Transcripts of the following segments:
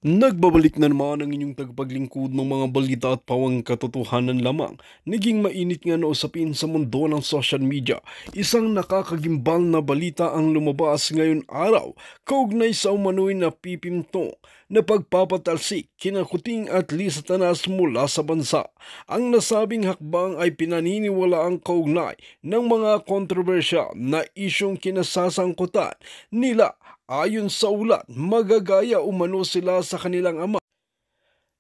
Nagbabalik na naman ang inyong tagapaglingkod ng mga balita at pawang katotohanan lamang. Naging mainit nga na usapin sa mundo ng social media. Isang nakakagimbal na balita ang lumabas ngayon araw, kaugnay sa umano'y na pipimtong na pagpapatalsik kina Kuting at Lisa Tanas mula sa bansa. Ang nasabing hakbang ay pinaniniwala ang kaugnay ng mga kontrobersya na isyong kinasasangkutan nila. Ayon sa ulat, magagaya umano sila sa kanilang ama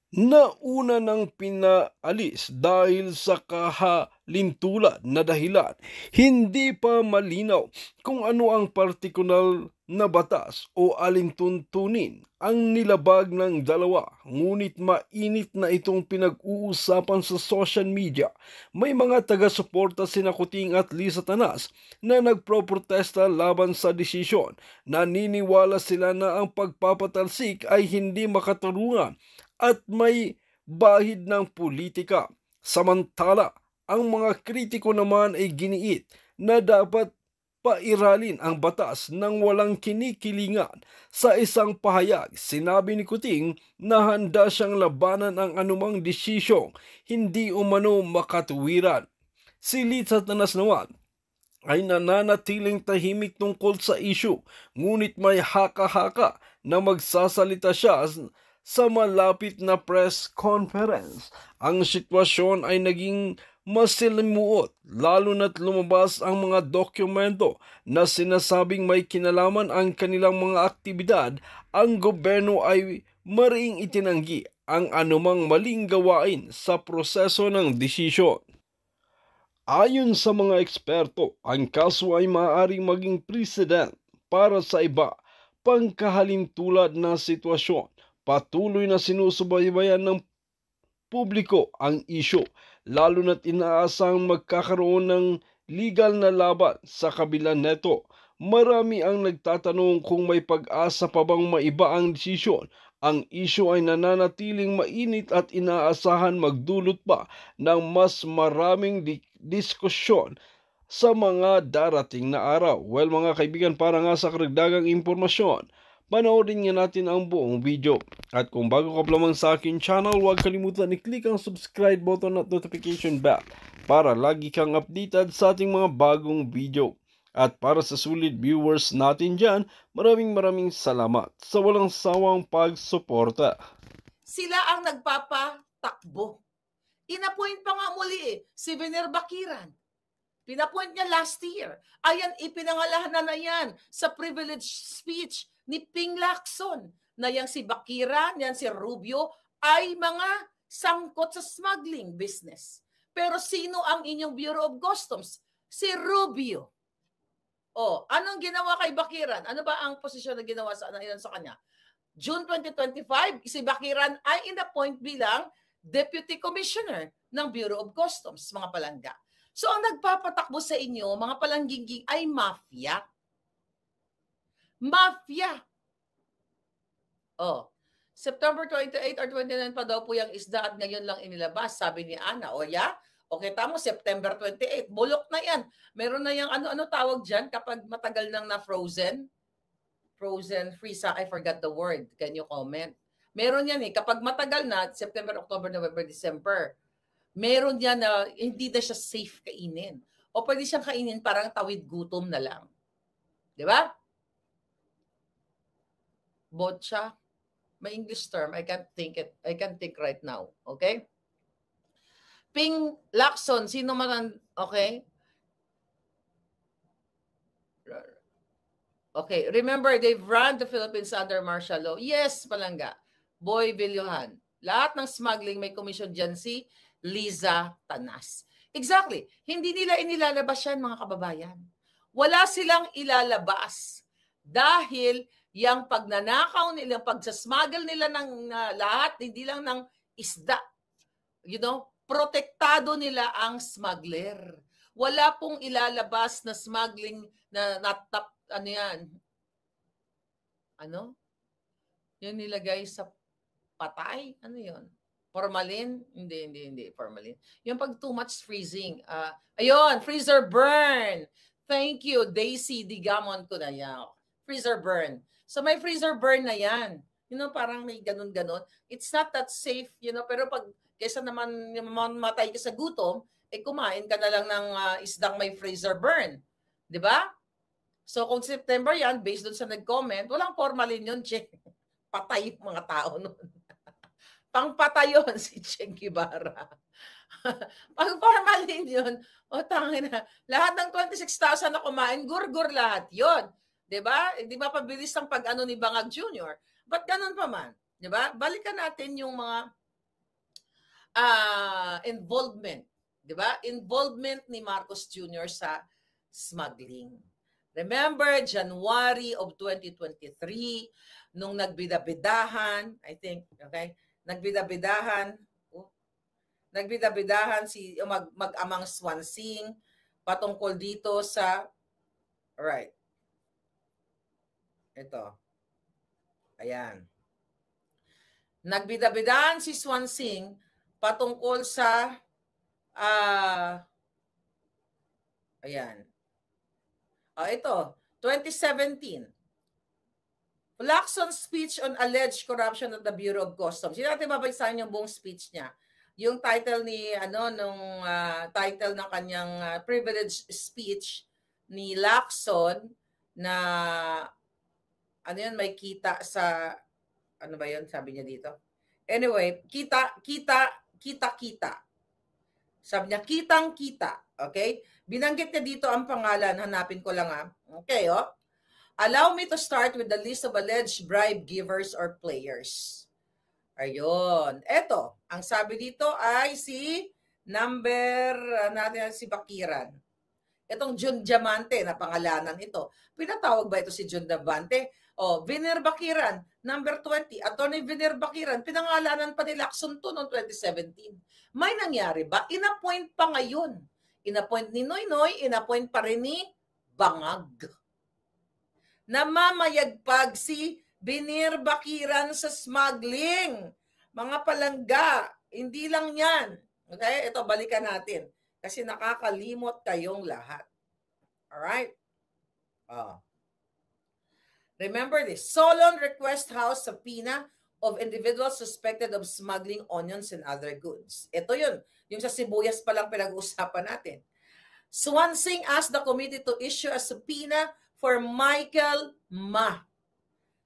na una nang pinaalis dahil sa kahalintulad na dahilan. Hindi pa malinaw kung ano ang partikular na batas o alintuntunin ang nilabag ng dalawa, ngunit mainit na itong pinag-uusapan sa social media. May mga taga-suporta sina Kuting at Lisa Tanas na nagproprotesta laban sa desisyon. Naniniwala sila na ang pagpapatalsik ay hindi makatarungan at may bahid ng politika. Samantala, ang mga kritiko naman ay giniit na dapat pairalin ang batas nang walang kinikilingan. Sa isang pahayag, sinabi ni Kuting na handa siyang labanan ang anumang desisyong hindi umano makatuwiran. Si Lisa Tanas naman ay nananatiling tahimik tungkol sa issue, ngunit may haka-haka na magsasalita siya sa malapit na press conference. Ang sitwasyon ay naging masalimuot lalo na't lumabas ang mga dokumento na sinasabing may kinalaman ang kanilang mga aktibidad. Ang gobyerno ay mariing itinanggi ang anumang maling gawain sa proseso ng desisyon. Ayon sa mga eksperto, ang kaso ay maaaring maging precedent para sa iba pang kahalintulad na sitwasyon. Patuloy na sinusubaybayan ng publiko ang isyu, lalo na't inaasang magkakaroon ng legal na laban sa kabila neto. Marami ang nagtatanong kung may pag-asa pa bang maiba ang desisyon. Ang isyu ay nananatiling mainit at inaasahan magdulot pa ng mas maraming diskusyon sa mga darating na araw. Well mga kaibigan, para nga sa karagdagang impormasyon, panoorin nga natin ang buong video. At kung bago ka pa lamang sa akin channel, huwag kalimutan i-click ang subscribe button at notification bell para lagi kang updated sa ating mga bagong video. At para sa sulit viewers natin dyan, maraming salamat sa walang sawang pagsuporta. Sila ang nagpapatakbo. Inapoint pa nga muli si Vener Bakiran. Pinapoint niya last year. Ayan, ipinangalanan na yan sa privilege speech ni Ping Lacson na yang si Bakiran, yan si Rubio ay mga sangkot sa smuggling business. Pero sino ang inyong Bureau of Customs? Si Rubio. Oh, anong ginawa kay Bakiran? Ano ba ang posisyon na ginawa sa kanya? June 2025, si Bakiran ay inappoint bilang Deputy Commissioner ng Bureau of Customs, mga palangga. So ang nagpapatakbo sa inyo, mga palangginging, ay mafia. Mafia. Oh, September 28 or 29 pa daw po yung isda at ngayon lang inilabas, sabi ni Ana. O ya, okay, tamo, September 28. Bulok na yan. Meron na yung ano tawag dyan kapag matagal nang na-frozen? Frozen, freeze, I forgot the word. Can you comment? Meron yan kapag matagal na, September, October, November, December, meron yan na hindi na siya safe kainin. O pwede siyang kainin parang tawid gutom na lang. Di ba? Botcha. May English term. I can't think right now. Okay? Ping Lacson, sino man, okay? Okay, remember, they've run the Philippines under martial law. Yes, palangga. Boy Villohan. Lahat ng smuggling may commission dyan si Lisa Tanas. Exactly. Hindi nila inilalabas yan, mga kababayan. Wala silang ilalabas dahil yung pagnanakaw nila, pagsasmuggle nila ng lahat, hindi lang ng isda. Protektado nila ang smuggler. Wala pong ilalabas na smuggling na ano yan? Ano? Yun nilagay sa patay? Ano yun? Formalin? Hindi. Formalin. Yung pag too much freezing. Ayun, freezer burn. Thank you, Daisy Digamon ko na yan. Freezer burn. So may freezer burn na yan. Parang may ganun-ganon. It's not that safe, pero pag kaysa naman mamatay ka sa gutom, kumain ka na lang ng isdang may freezer burn. Di ba? So kung September yan, based doon sa nag-comment, walang formalin yun, Che. Patay yung mga tao nun. Pangpatay yun si Che Guevara. Pag formalin yun, tangin na. Lahat ng 26,000 na kumain, gur-gur lahat yun. Diba? Di ba pabilis ang pag-ano ni Bangag Jr.? But ganun pa man. Diba? Balikan natin yung mga involvement. Diba? Involvement ni Marcos Jr. sa smuggling. Remember, January of 2023, nung nagbidabidahan, I think, okay, nagbidabidahan si mag-amang Swansing patungkol dito sa right. Ito. Ayan. Nagbidabidahan si Swansing patungkol sa ayan. Ito, 2017. Lacson speech on alleged corruption at the Bureau of Customs. Hindi natin babaysahin yung buong speech niya. Yung title ni title ng kanyang privilege speech ni Lacson na may kita sa ano ba 'yon sabi niya dito. Anyway, kita. Sabi niya kitang-kita, okay? Binanggit niya dito ang pangalan, hanapin ko lang Okay, Allow me to start with the list of alleged bribe givers or players. Ayun. Eto, ang sabi dito ay si si Bakiran. Itong John Diamante na pangalanan ito. Pinatawag ba ito si John Diamante? Viner Bakiran, number 20. Attorney Viner Bakiran, pinangalanan pa ni Lacson to noong 2017. May nangyari ba? Inappoint pa ngayon. Inappoint ni Noynoy, inappoint pa rin ni Bangag. Namamayagpag si Viner Bakiran sa smuggling. Mga palangga, hindi lang yan. Okay? Ito, balikan natin. Kasi nakakalimot kayong lahat. Alright? Remember this. Solon request house subpoena of individuals suspected of smuggling onions and other goods. Ito yun. Yung sa sibuyas pa lang pinag-uusapan natin. Swansing asked the committee to issue a subpoena for Michael Ma,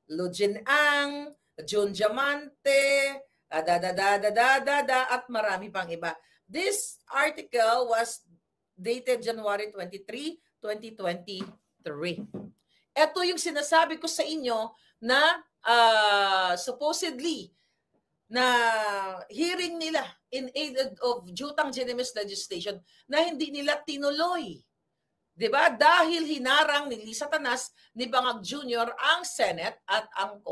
Lujin Ang, John Diamante, at marami pang iba. This article was dated January 23, 2023. Ito yung sinasabi ko sa inyo na supposedly na hearing nila in aid of Jutang Genimis legislation na hindi nila tinuloy. 'Di ba? Dahil hinarang ni Lisa Tanas ni Bangag Jr. ang Senate at ang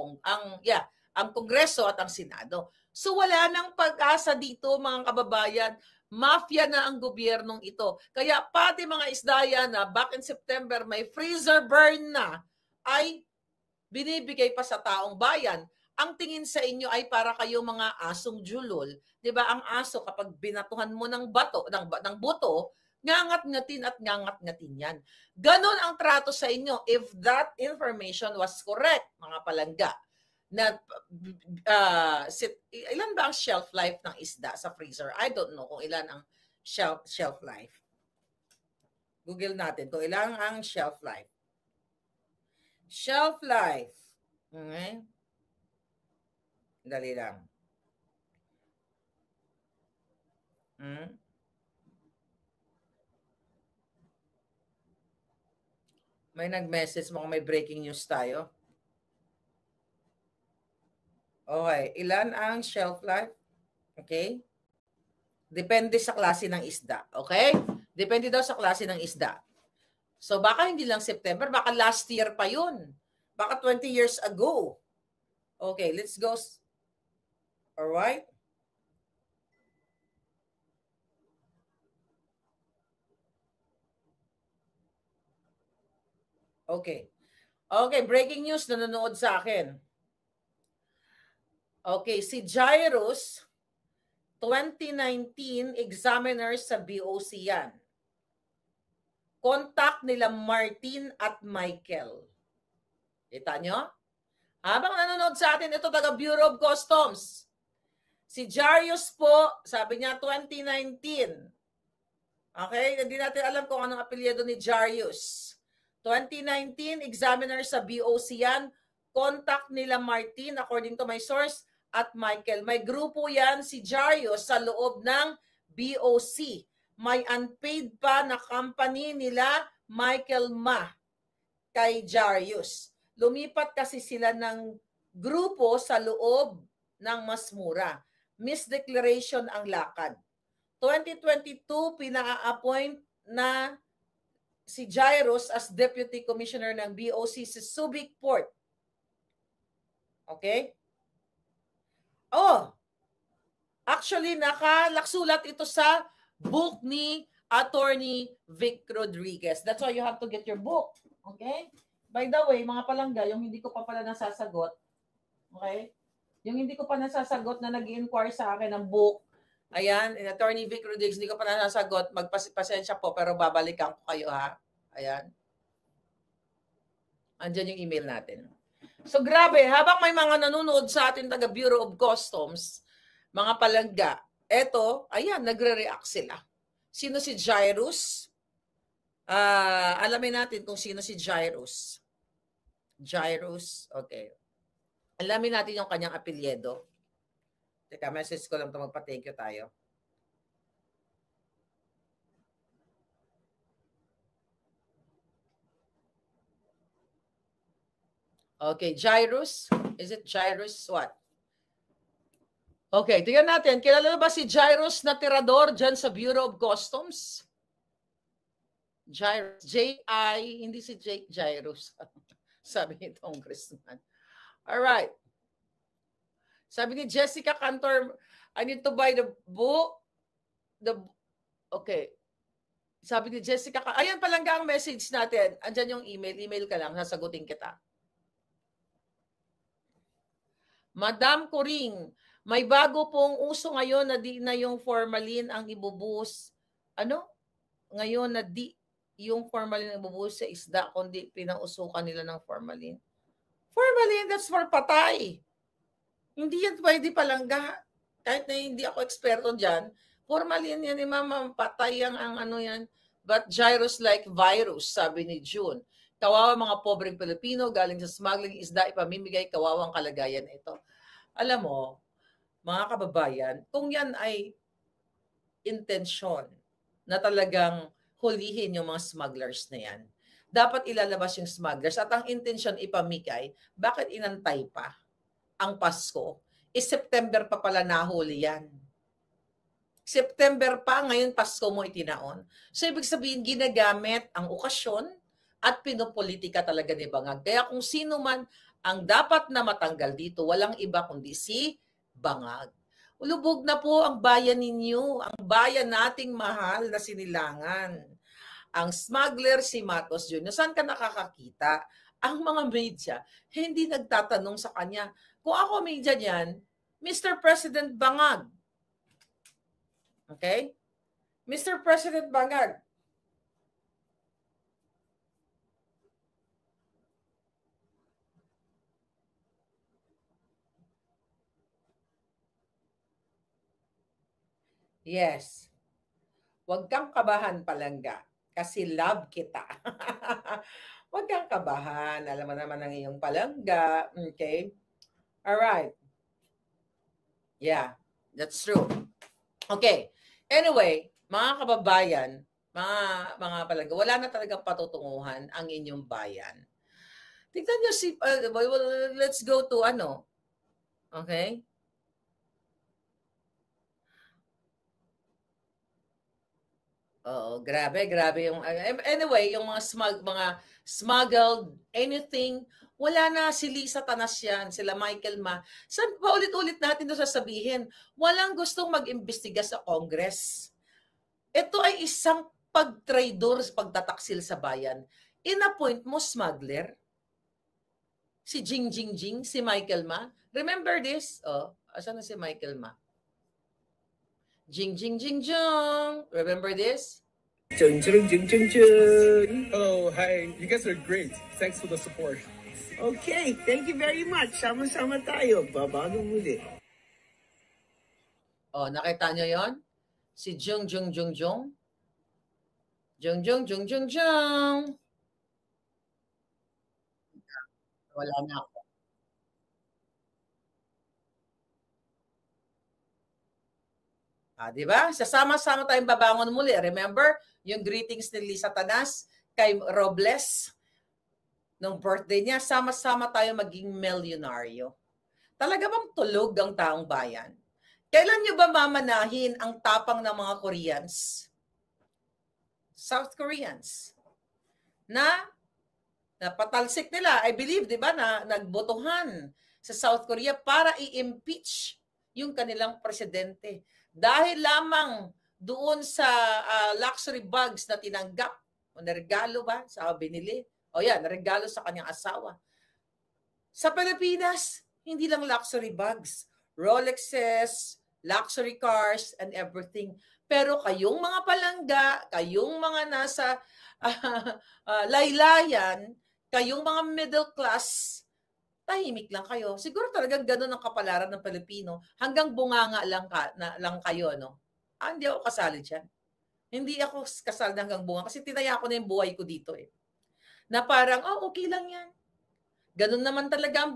Kongreso at ang Senado. So wala nang pag-asa dito mga kababayan. Mafia na ang gobyernong ito. Kaya pati mga isdaya na back in September may freezer burn na ay binibigay pa sa taong bayan. Ang tingin sa inyo ay para kayo mga asong julol. 'Di ba? Ang aso kapag binatuhan mo ng bato, ng buto, ngangat-ngatin at ngangat-ngatin yan. Ganon ang trato sa inyo if that information was correct, mga palangga. Na ilan ba ang shelf life ng isda sa freezer? I don't know kung ilan ang shelf life. Google natin kung ilan ang shelf life. Shelf life. Okay? Dali lang. May nag-message mo kung may breaking news tayo. Okay, ilan ang shelf life? Okay? Depende sa klase ng isda. Okay? Depende daw sa klase ng isda. So baka hindi lang September, baka last year pa yun. Baka 20 years ago. Okay, let's go. Alright? Okay. Okay, breaking news, nanonood sa akin. Okay, si Jairus, 2019 examiners sa BOC yan. Contact nila Martin at Michael. Kita nyo? Habang nanonood sa atin, ito taga Bureau of Customs. Si Jarius po, sabi niya 2019. Okay, hindi natin alam kung anong apelyido ni Jarius. 2019, examiner sa BOC yan. Contact nila Martin, according to my source, at Michael. May grupo yan, si Jarius, sa loob ng BOC. May unpaid pa na company nila, Michael Ma, kay Jarius. Lumipat kasi sila ng grupo sa loob ng mas mura. Misdeclaration ang lakad. 2022, pina-appoint na si Jairus as Deputy Commissioner ng BOC sa Subic Port. Okay? Oh, actually, nakalaksulat ito sa book ni Attorney Vic Rodriguez. That's why you have to get your book. Okay? By the way, mga palangga, yung hindi ko pa pala nasasagot, okay? Yung hindi ko pa nasasagot na nag-inquire sa akin ng book, ayan, Attorney Vic Rodriguez, hindi ko pa nasasagot, magpasensya po, pero babalikan ko kayo, ha? Ayan. Andyan yung email natin. So, grabe, habang may mga nanonood sa atin taga Bureau of Customs, mga palangga, eto, ayan, nagre-react sila. Sino si Jairus? Alamin natin kung sino si Jairus. Jairus, okay. Alamin natin yung kanyang apelyido. Teka, message ko lang ito, magpa-thank you tayo. Okay, Jairus. Is it Jairus what? Okay, tingnan natin. Kilala ba si Jairus na tirador dyan sa Bureau of Customs? Jairus. J-I, hindi si Jairus. Sabi ni Congressman. All right. Sabi ni Jessica Cantor, I need to buy the book. Okay. Sabi ni Jessica, ayan palangga ang message natin. Andyan yung email. Email ka lang, sasagutin kita. Madam Coring, may bago pong uso ngayon na di na yung formalin ang ibubuhos. Ano? Ngayon na di yung formalin ang ibubuhos sa isda, kundi pinausukan nila ng formalin. Formalin, that's for patay. Hindi yan pwede palangga. Kahit na hindi ako eksperto dyan, formalin yan ni mama, patay ang ano yan. But Jairus like virus, sabi ni June. Kawawa mga pobreng Pilipino, galing sa smuggling isda, ipamimigay, kawawang kalagayan ito. Alam mo, mga kababayan, kung yan ay intensyon na talagang hulihin yung mga smugglers na yan, dapat ilalabas yung smugglers at ang intensyon ipamigay, bakit inantay pa ang Pasko? September pa pala nahuli yan. September pa, ngayon Pasko mo itinaon. So ibig sabihin, ginagamit ang okasyon at pinopolitika talaga ni Bangag. Kaya kung sino man ang dapat na matanggal dito, walang iba kundi si Bangag. Ulubog na po ang bayan ninyo, ang bayan nating mahal na Sinilangan. Ang smuggler si Matos Jr. Saan ka nakakakita? Ang mga media, hindi nagtatanong sa kanya. Kung ako media niyan, Mr. President Bangag. Okay? Mr. President Bangag. Yes. Huwag kang kabahan, palangga. Kasi love kita. Huwag kang kabahan. Alam mo naman ang iyong palangga. Okay? Alright. Yeah, that's true. Okay. Anyway, mga kababayan, mga palangga, wala na talagang patutunguhan ang inyong bayan. Tignan nyo si, let's go to ano. Okay? Oo, grabe yung anyway, yung mga smuggled anything, wala na si Lisa Tanas yan, sila Michael Ma. Saan pa ulit-ulit natin doon sasabihin? Walang gustong mag-imbestiga sa Congress. Ito ay isang pagtraidor sa pagtataksil sa bayan. In-appoint mo smuggler, si Jing, si Michael Ma. Remember this? Oh, asan na si Michael Ma? Jing. Remember this? Hello, hi. You guys are great. Thanks for the support. Okay, thank you very much. Sama-sama tayo. Babago muli. Oh, nakita nyo yon? Si Jung Jung Jung Jung. Jung Jung Jung Jung Jung. Wala na ako. Di ba? Sasama-sama tayong babangon muli. Remember, yung greetings ni Lisa Tanas kay Robles nung birthday niya, sama-sama tayo maging milyonaryo. Talaga bang tulog ang taong bayan? Kailan nyo ba mamanahin ang tapang ng mga Koreans? South Koreans na napatalsik nila, I believe, di ba, na nagbotohan sa South Korea para i-impeach yung kanilang presidente. Dahil lamang doon sa luxury bags na tinanggap, o naregalo ba, sa binili, o yan, naregalo sa kanyang asawa. Sa Pilipinas, hindi lang luxury bags, Rolexes, luxury cars, and everything. Pero kayong mga palangga, kayong mga nasa laylayan, kayong mga middle class, tahimik lang kayo. Siguro talagang ganun ang kapalaran ng Pilipino. Hanggang bunganga lang kayo, no? Hindi ako kasali dyan. Hindi ako kasali hanggang bunga kasi tinaya ko na yung buhay ko dito eh. Na parang, okay lang yan. Ganun naman talaga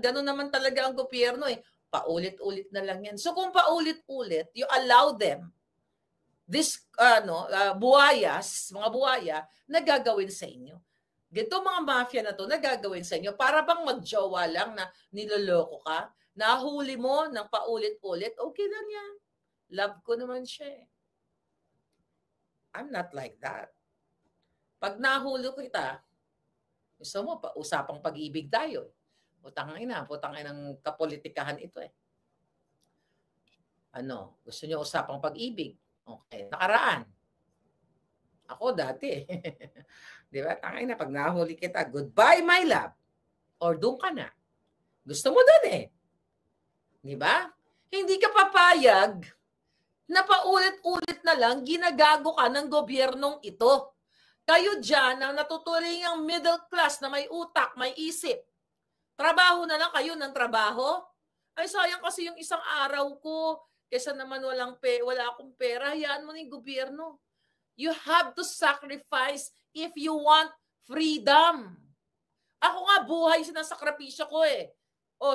ganun naman talaga ang gobyerno eh. Paulit-ulit na lang yan. So kung paulit-ulit, you allow them this buhayas, mga buhaya na gagawin sa inyo. Ganito mga mafia na to na gagawin sa inyo para bang magjowa lang na niloloko ka, nahuli mo ng paulit-ulit, okay lang yan. Love ko naman siya eh. I'm not like that. Pag nahuli kita, gusto mo, usapang pag-ibig tayo. Putang ina ng kapolitikahan ito eh. Gusto niyo usapang pag-ibig? Okay, nakaraan. Ako dati. Di ba? Tangay na, pag nahuli kita, goodbye my love. Or doon ka na. Gusto mo doon eh. Di ba? Hindi ka papayag na paulit-ulit na lang ginagago ka ng gobyernong ito. Kayo dyan ang natuturing ang middle class na may utak, may isip. Trabaho na lang kayo ng trabaho. Ay sayang kasi yung isang araw ko. Kesa naman wala akong pera, hayaan mo na yung gobyerno. You have to sacrifice if you want freedom. Ako nga, buhay sinasakripisyo ko eh.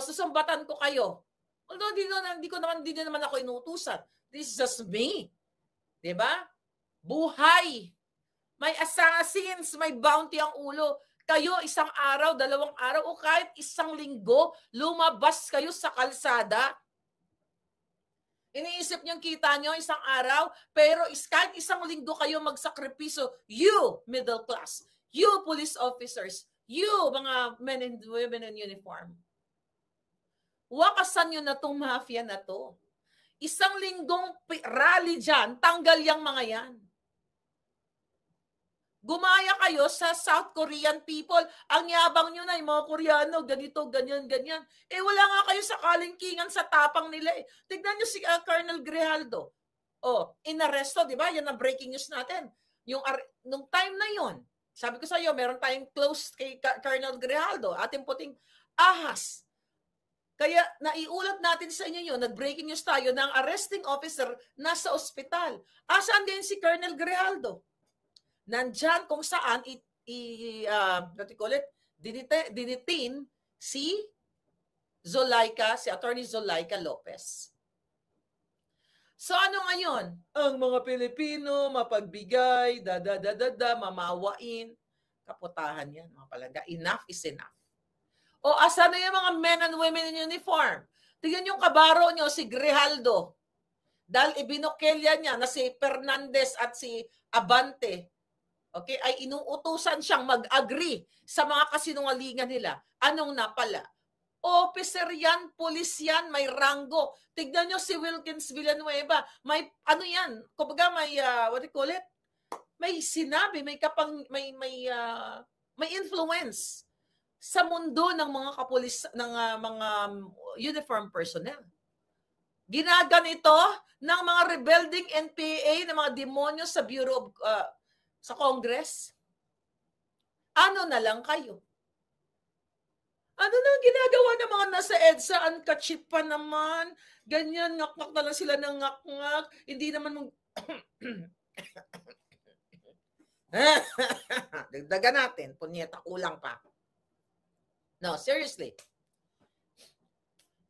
Susumbatan ko kayo. Although hindi naman ako inutusan. This is just me. Diba? Buhay. May assassins, may bounty ang ulo. Kayo isang araw, 2 araw, o kahit isang linggo, lumabas kayo sa kalsada. Iniisip niyong kita niyo isang araw, pero kahit isang linggo kayo magsakripiso, you, middle class, you, police officers, you, mga men and women in uniform. Wakasan nyo na tong mafia na to. Isang linggong rally dyan, tanggal yung mga yan. Gumaya kayo sa South Korean people. Ang yabang nyo na, yung mga Koreano, ganito, ganyan, ganyan. Wala nga kayo sa kalingkingan sa tapang nila eh. Tignan nyo si Colonel Grijaldo. Inaresto, di ba? Yan ang breaking news natin. Nung time na yon, sabi ko sa iyo, meron tayong close kay Colonel Grijaldo, ating puting ahas. Kaya naiulat natin sa inyo yun, nag-breaking news tayo ng arresting officer nasa ospital. Saan din si Colonel Grijaldo? Nandyan kung saan dinitin si Attorney Zolaika Lopez. So ano ngayon? Ang mga Pilipino mapagbigay, mamawain. Kaputahan yan, mga palangga. Enough is enough. Asa na yung mga men and women in uniform? Tingnan yung kabaro nyo, si Grijaldo. Dahil ibinokelya niya na si Fernandez at si Abante, okay, ay inuutusan siyang mag-agree sa mga kasinungalingan nila. Anong napala? Officer yan, police yan, may rango. Tignan nyo si Wilkins Villanueva. May, yan? Kumbaga may, what do you call it? May sinabi, may influence sa mundo ng mga kapulis, ng mga uniform personnel. Ginaganito ng mga rebelding NPA, ng mga demonyo sa Bureau of sa Congress. Ano na lang kayo? Ano na ginagawa ng mga nasa EDSA? Ang kachip pa naman. Ganyan, ngak-ngak na lang sila ng ngak-ngak. Hindi naman mong... Dagdagan natin. Punyeta, kulang pa. No, seriously.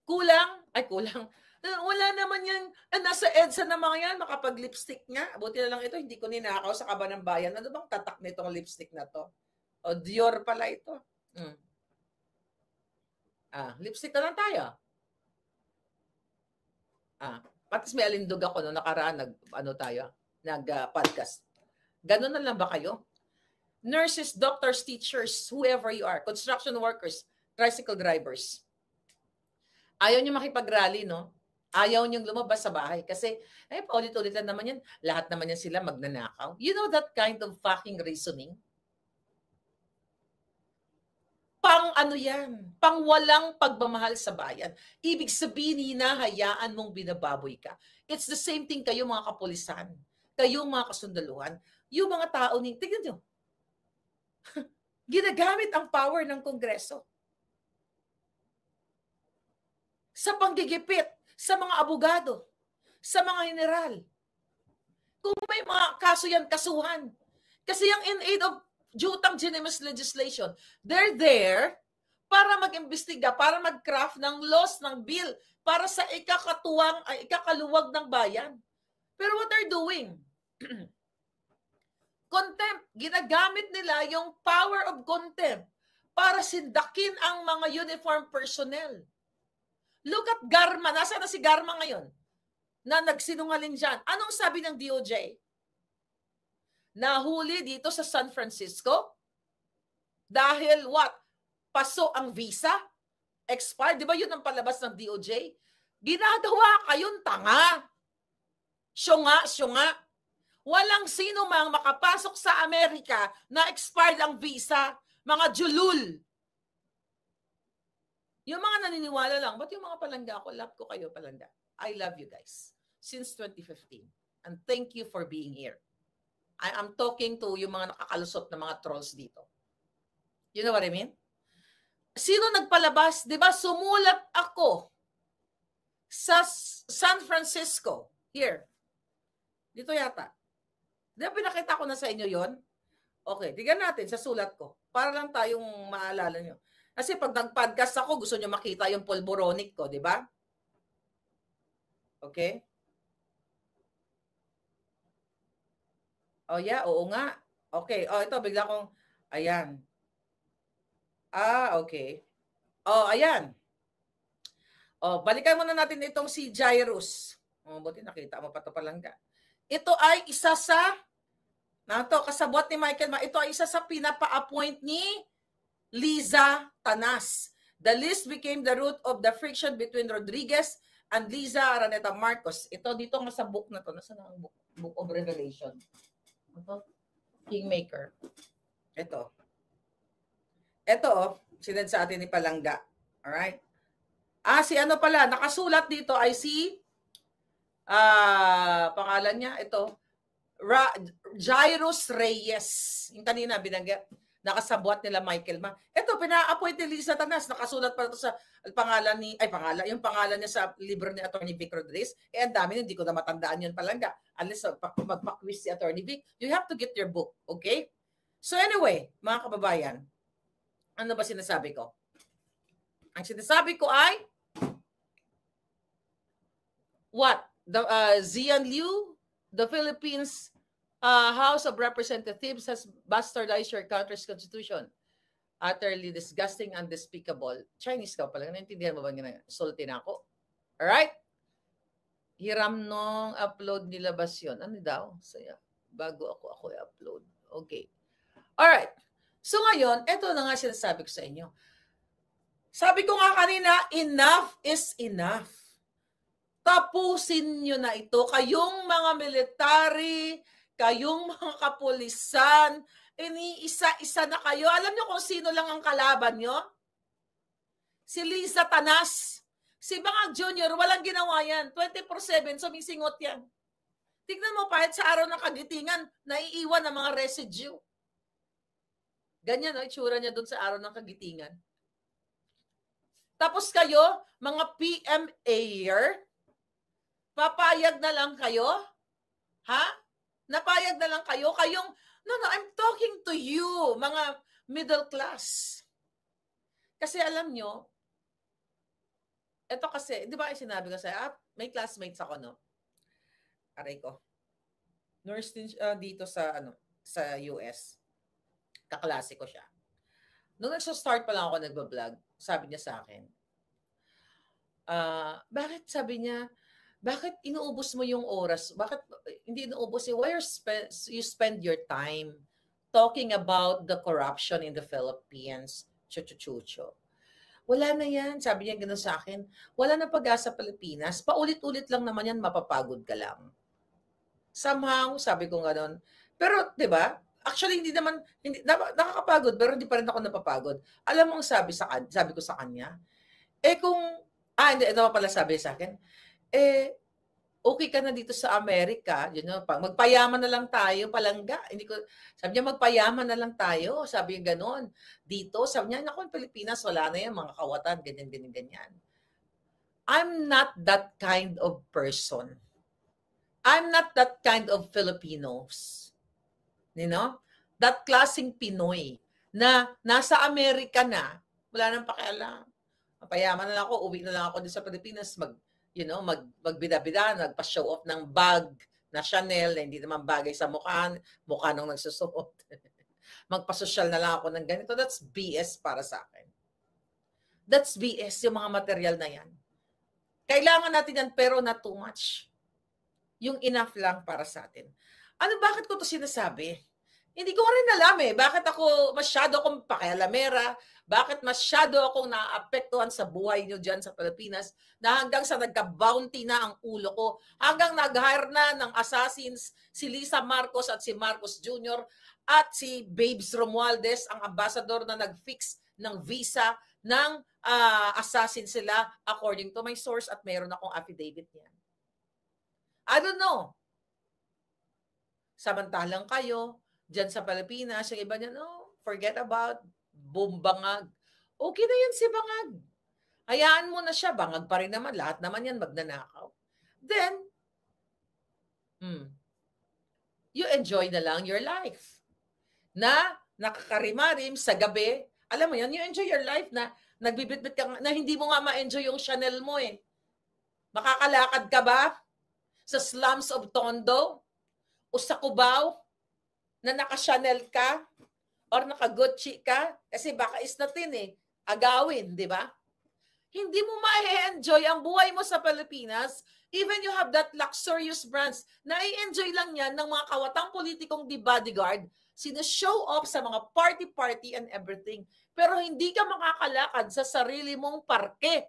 Kulang? Ay, kulang. Wala naman yan. Nasa EDSA na mga yan, makapag-lipstick nga. Buti na lang ito, hindi ko ninakaw sa kaba ng bayan. Ano bang tatak nitong lipstick na to? O, Dior pala ito. Lipstick na lang tayo. Patis may alindog ako no nakaraan nag-podcast. Ganun na lang ba kayo? Nurses, doctors, teachers, whoever you are, construction workers, tricycle drivers. Ayaw niyo makipag-rally, no? Ayaw niyong lumabas sa bahay kasi paulit-ulit lang naman yan. Lahat naman yan sila magnanakaw. You know that kind of fucking reasoning? Pang ano yan? Pang walang pagmamahal sa bayan. Ibig sabihin, hinahayaan mong binababoy ka. It's the same thing kayo mga kapulisan. Kayong mga kasundaluhan. Yung mga tao ni... Tignan nyo. Ginagamit ang power ng Kongreso. Sa panggigipit, sa mga abogado, sa mga general. Kung may mga kaso yan, kasuhan. Kasi yung in aid of Jutang Genius legislation, they're there para mag-imbestiga, para mag-craft ng laws, ng bill, para sa ikakaluwag ng bayan. Pero what they're doing? Contempt. Ginagamit nila yung power of contempt para sindakin ang mga uniform personnel. Look at Garma. Nasaan na si Garma ngayon? Na nagsinungaling dyan. Anong sabi ng DOJ? Nahuli dito sa San Francisco? Dahil what? Paso ang visa? Expired? Di ba yun ang palabas ng DOJ? Ginagawa kayong tanga. Syunga. Walang sino mang makapasok sa Amerika na expired ang visa. Mga julul. Yung mga naniniwala lang, ba't yung mga palangga ako? Love ko kayo, palangga. I love you guys. Since 2015. And thank you for being here. I'm talking to yung mga nakakalusot na mga trolls dito. You know what I mean? Sino nagpalabas? Di ba sumulat ako sa San Francisco. Here. Dito yata. Di ba pinakita ko na sa inyo yon? Okay, tignan natin sa sulat ko. Para lang tayong maalala nyo. Kasi pag nag-podcast ako, gusto nyo makita yung pulboronic ko, di ba? Okay? Oh yeah, oo nga. Okay, ito bigla kong, ayan. Okay. Ayan. Balikan muna natin itong si Jairus. Buti nakita mo pa ito palangga. Ito ay isa sa, kasabot ni Michael Ma, ito ay isa sa pinapa-appoint ni Liza Tanas. The list became the root of the friction between Rodriguez and Liza Araneta Marcos. Ito dito nga sa book na to. Nasaan ang book of Revelation? Ito, Kingmaker. Ito, sinad sa atin ni Palangga. Alright? Si ano pala, nakasulat dito ay si, pangalan niya, ito, Jairus Reyes. Yung kanina binanggit, nakasabwat nila Michael Ma. Ito, pina-appoint ni Liza Tanas. Nakasulat pa ito sa yung pangalan niya sa libro ni Attorney Vic Rodriguez. Ang dami, hindi ko na matandaan yun Palangga. Unless magpa-quiz si Attorney Vic, you have to get your book, okay? So anyway, mga kababayan, ano ba sinasabi ko? Ang sinasabi ko ay, what? Zian Liu, the Philippines House of Representatives has bastardized your country's constitution. Utterly disgusting and despicable. Chinese ka pala. Naintindihan mo ba nga? Sulti na ako. Alright? Hiram nung upload nilabas yun. Ano daw? Saya. Bago ako i-upload. Okay. Alright. So ngayon, eto na nga sinasabi ko sa inyo. Sabi ko nga kanina, enough is enough. Tapusin nyo na ito. Kayong mga military, kayong mga kapulisan, iniisa-isa na kayo. Alam nyo kung sino lang ang kalaban nyo? Si Liza Tanas. Si Bangag Jr., walang ginawa yan. 24/7, sumisingot yan. Tignan mo, kahit sa araw ng kagitingan, naiiwan ang mga residue. Ganyan, no? Itsura niya doon sa araw ng kagitingan. Tapos kayo, mga PMA-er, papayag na lang kayo? Ha? Napayag na lang kayo? Kayong, no, I'm talking to you, mga middle class. Kasi alam nyo, ito kasi, di ba sinabi ko sa'yo, may classmates ako, no? Aray ko. Nurse din dito sa, sa US. Kaklase ko siya. Nung nagsa-start pa lang ako nagbablog, sabi niya sa akin, bakit sabi niya, bakit inuubos mo yung oras? Bakit hindi inuubos? Why you spend your time talking about the corruption in the Philippines? Chuchuchucho. Wala na yan. Sabi niya gano'n sa akin. Wala na pag-asa Pilipinas. Paulit-ulit lang naman yan, mapapagod ka lang. Somehow, sabi ko gano'n. Pero, di ba? Actually, hindi nakakapagod, pero hindi pa rin ako napapagod. Alam mo ang sabi ko sa kanya? Hindi, ito pala sabi sa akin, okay ka na dito sa Amerika, magpayaman na lang tayo, palangga. Sabi niya, magpayaman na lang tayo. Sabi niya gano'n. Dito, sabi niya, naku, Pilipinas, wala na yan, mga kawatan, ganyan. I'm not that kind of person. I'm not that kind of Filipinos. You know? That klaseng Pinoy na nasa Amerika na, wala nang pakialam. Mapayaman na lang ako, uwi na lang ako dito sa Pilipinas, magbida-bida, magpa-show off ng bag na Chanel na hindi naman bagay sa mukha nung nagsusuot. Magpasosyal na lang ako ng ganito. That's BS para sa akin. That's BS, yung mga material na yan. Kailangan natin yan, pero not too much. Yung enough lang para sa atin. Bakit ko to sinasabi? Hindi ko rin alam bakit ako masyado akong pakialamera, bakit masyado akong naapektuhan sa buhay nyo dyan sa Pilipinas, na hanggang sa nagka-bounty na ang ulo ko, hanggang nag-hire na ng assassins si Lisa Marcos at si Marcos Jr. at si Babes Romualdez, ang ambassador na nag-fix ng visa ng assassin sila according to my source, at mayroon akong affidavit niyan. I don't know. Samantalang kayo, dyan sa Pilipinas, yung iba niya, no, forget about Bangag. Okay na yan si Bangag. Hayaan mo na siya. Bangag pa rin naman. Lahat naman yan magnanakaw. Then, you enjoy na lang your life. Na nakakarimarim sa gabi. Alam mo yan, you enjoy your life na nagbibitbit ka, na hindi mo nga ma-enjoy yung Chanel mo Makakalakad ka ba sa slums of Tondo o sa Cubao na naka-Chanel ka or naka-Gucci ka? Kasi baka isnatin agawin, di ba? Hindi mo ma-enjoy ang buhay mo sa Pilipinas. Even you have that luxurious brands, na-enjoy lang yan ng mga kawatang politikong di bodyguard, sino-show off sa mga party and everything. Pero hindi ka makakalakad sa sarili mong parke.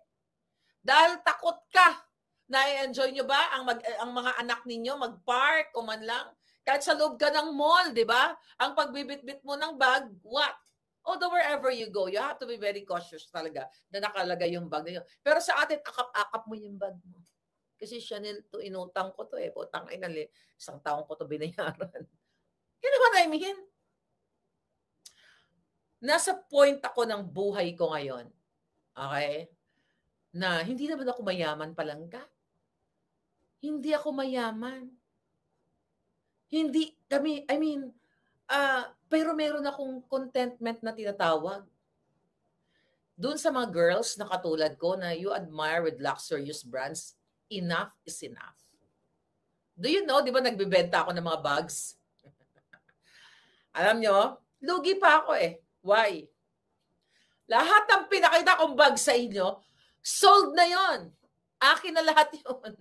Dahil takot ka. Na-enjoy nyo ba ang mga anak ninyo mag-park o man lang? Kahit sa loob ka ng mall, di ba? Ang pagbibitbit mo ng bag, what? Although wherever you go, you have to be very cautious talaga na nakalagay yung bag niyo. Pero sa atin, akap-akap mo yung bag mo. Kasi Chanel to, inutang ko to Putang ina, isang taong ko to binayaran. You know what I mean? Nasa point ako ng buhay ko ngayon, okay? Na hindi naman ako mayaman palangga. Hindi ako mayaman. Hindi kami, pero meron akong contentment na tinatawag. Doon sa mga girls na katulad ko na you admire with luxurious brands, enough is enough. Do you know, di ba nagbibenta ako ng mga bags? Alam nyo, lugi pa ako Why? Lahat ng pinakita kong bag sa inyo, sold na yon. Akin na lahat yon.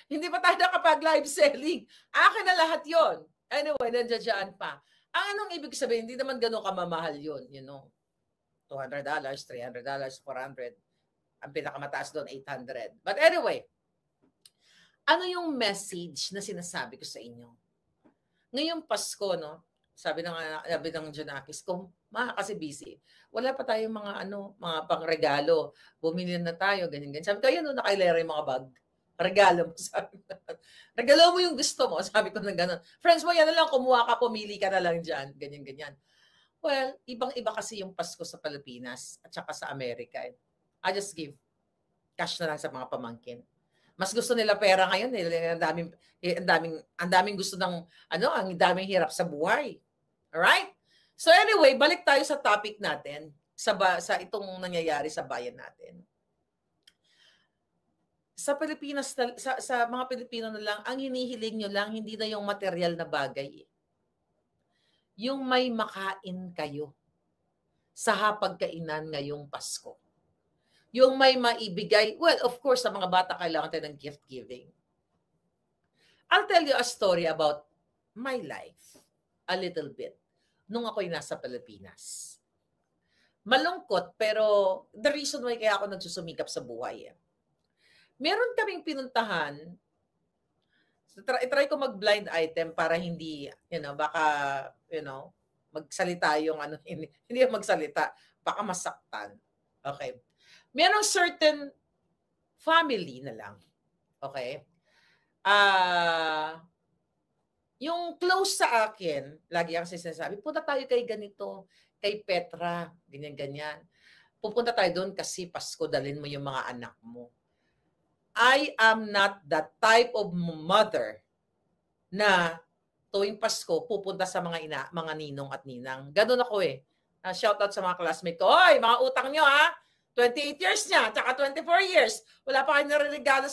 Hindi pa tayo nakapag-live selling. Akin na lahat yon. Anyway, nandiyan pa. Ang anong ibig sabihin, hindi naman gano'ng kamamahal yun, $200, $300, $400. Ang pinakamataas doon, $800. But anyway, ano yung message na sinasabi ko sa inyo? Ngayong Pasko, sabi ng Jonakis ko, kasi busy. Wala pa tayong mga pangregalo. Bumili na tayo, ganyan. Sabi ko, ayun, nakailera yung mga bag. Regalo mo, sabi ko. Regalo mo yung gusto mo, sabi ko na gano'n. Friends mo, yan na lang, kumuha ka, pumili ka na lang dyan, ganyan. Well, ibang-iba kasi yung Pasko sa Pilipinas at saka sa Amerika. I just give cash na lang sa mga pamangkin. Mas gusto nila pera ngayon, ang daming gusto ng ang daming hirap sa buhay. Alright? So anyway, balik tayo sa topic natin sa itong nangyayari sa bayan natin. Sa Pilipinas, sa mga Pilipino na lang, ang hinihiling nyo lang, hindi na yung material na bagay. Yung may makain kayo sa hapagkainan ngayong Pasko. Yung may maibigay, well, of course, sa mga bata, kailangan tayo ng gift giving. I'll tell you a story about my life, a little bit, nung ako'y nasa Pilipinas. Malungkot, pero the reason why kaya ako nagsusumikap sa buhay. Meron kaming pinuntahan, try ko mag-blind item para hindi, baka, magsalita yung hindi magsalita, baka masaktan. Okay. Merong certain family na lang. Okay? Yung close sa akin, lagi ang sinasabi, punta tayo kay ganito, kay Petra, ganyan-ganyan. Pupunta tayo doon kasi Pasko, dalhin mo yung mga anak mo. I am not that type of mother na tuwing Pasko pupunta sa mga ninong at ninang. Ganun ako eh. Shout out sa mga classmate ko. Hoy, mga utang nyo ha. 28 years niya, tsaka 24 years. Wala pa kayo nariregalo